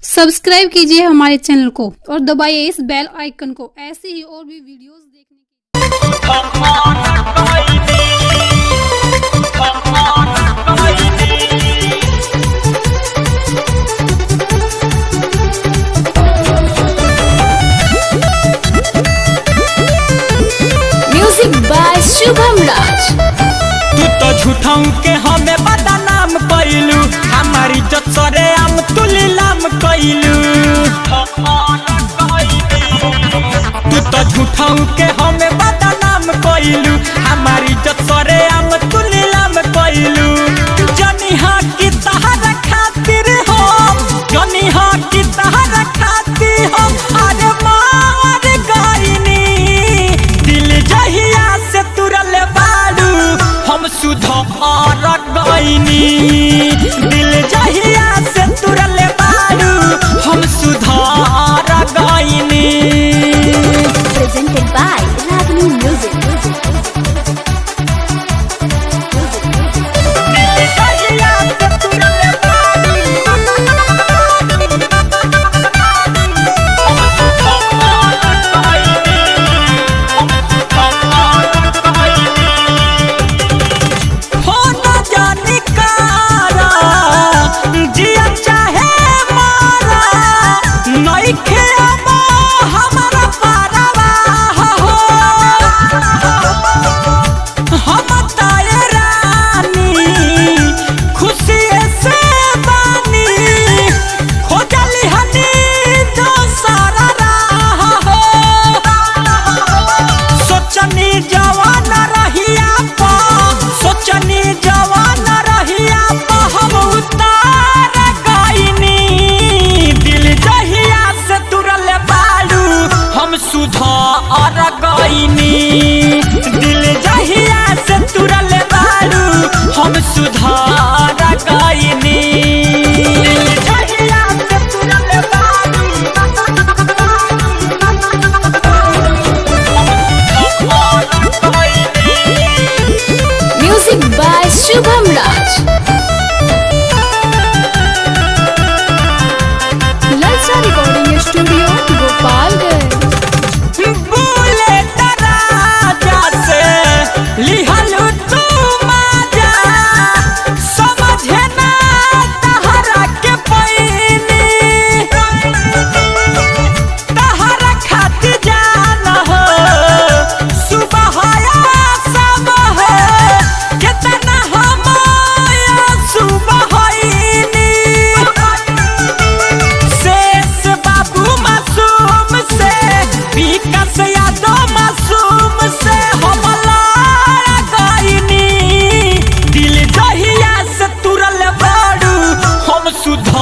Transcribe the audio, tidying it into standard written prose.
Subscribe कीजिए हमारे channel को और दबाइए इस बेल आइकन को ऐसे ही और भी वीडियोस देखने म्यूजिक बाय शुभम राज। तू तो झूठाऊ के हमें बदनाम कइलू, हमारी इज्जत सरे आम तू लीलाम कइलू। तू तो झूठाऊ के हमें बदनाम कइलू, हमारी इज्जत सरे आम तू नीलाम कइलू। जनी हाँ की तहरा खातिर हम, जनी हाँ की तहरा खातिर हम अरे मार गइनी। दिल जहिया से तुरल बाड़ू हम सुधार गइनी। दिल जहिया से तुरल बाड़ू हम सुधार गइनी। Presented by Ragini Music. दिल जहिया से तुरल बाड़ू हम सुधार गइनी। दिल जहिया से तुरल बाड़ू म्यूजिक बाय शुभम राज। ललचा रिकॉर्डिंग स्टूडियो गोपालगंज। लिहलू तू माजा समझे ना तहरा के पैनी। तहरा खातिर जान हो सुबह सब है कितना हम सुबह शेष बाबू मासूम से विकास यादव मासूम से दिल जहिया से तुरल बाड़ू हम सुधार